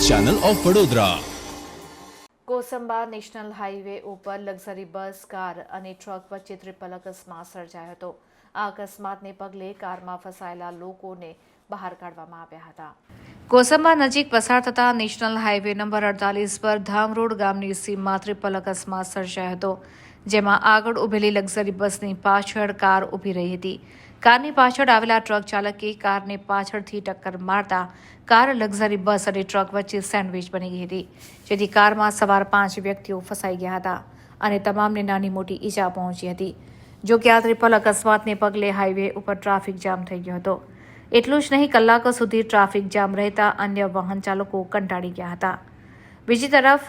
Channel of Vadodara. Kosamba national highway ઉપર luxury bus, car અને truck વચ્ચે ટ્રિપલ અકસ્માત સર્જાયો હતો। આ અકસ્માતને પગલે કારમાં ફસાયેલા લોકોને બહાર કાઢવામાં આવ્યા હતા। કોસંબા નજીક પસાર થતા નેશનલ હાઈવે નંબર 48 પર ધામરોડ ગામની સીમમાં ટ્રિપલ અકસ્માત સર્જાયો હતો, જેમાં આગળ ઉભેલી લક્ઝરી બસની પાછળ કાર ઊભી રહી હતી। કારની પાછળ આવેલા ટ્રક ચાલકે કારને પાછળથી ટક્કર મારતા કાર લક્ઝરી બસ અને ટ્રક વચ્ચે સેન્ડવિચ બની ગઈ હતી, જેથી કારમાં સવાર 5 વ્યક્તિઓ ફસાઈ ગયા હતા અને તમામને નાની મોટી ઈજા પહોંચી હતી। જો કે આ ટ્રિપલ અકસ્માતને પગલે હાઈવે ઉપર ટ્રાફિક જામ થઈ ગયો હતો। એટલું જ નહીં, કલાકો સુધી ટ્રાફિક જામ રહેતા અન્ય વાહન ચાલકો કંટાળી ગયા હતા। બીજી તરફ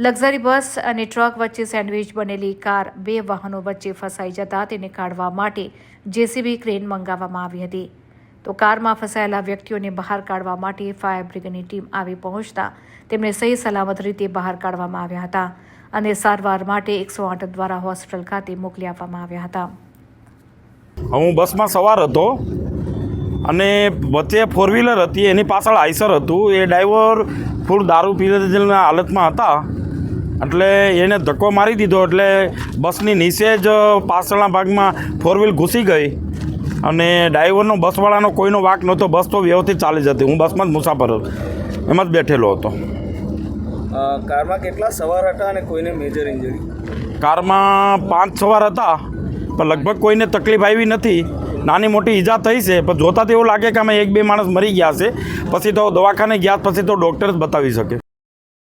લક્ઝરી બસ અને ટ્રક વચ્ચે સેન્ડવિચ બનેલી કાર 2 વાહનો વચ્ચે ફસાઈ જતા તેને કાઢવા માટે જેસીબી ક્રેન મંગાવવામાં આવી હતી। તો કારમાં ફસાયેલા વ્યક્તિઓને બહાર કાઢવા માટે ફાયર બ્રિગેડની ટીમ આવી પહોંચતા તેમને સહી સલામત રીતે બહાર કાઢવામાં આવ્યા હતા અને સારવાર માટે 108 દ્વારા હોસ્પિટલ ખાતે મોકલી આપવામાં આવ્યા હતા। હું બસમાં સવાર હતો અને વચ્ચે 4 વ્હીલર હતી, એની પાછળ આઈસર હતું। એ ડ્રાઈવર ફૂલ દારૂ પીધેલા હાલતમાં હતા, એટલે એને ધક્કો મારી દીધો, એટલે બસની નીચે જ પાછળના ભાગમાં 4 વ્હીલ ઘૂસી ગઈ અને ડ્રાઈવરનો બસવાળાનો કોઈનો વાંક નહોતો। બસ તો વ્યવસ્થિત ચાલી જતી। હું બસમાં જ મુસાફર હતો, એમાં જ બેઠેલો હતો। કારમાં કેટલા સવાર હતા અને કોઈને મેજર ઇન્જરી? કારમાં 5 સવાર હતા, પણ લગભગ કોઈને તકલીફ આવી નથી। નાની મોટી ઈજા થઈ છે, પણ જોતાં તો એવું લાગે કે અમે 1-2 માણસ મરી ગયા છે। પછી તો દવાખાને ગયા, પછી તો ડૉક્ટર જ બતાવી શકે।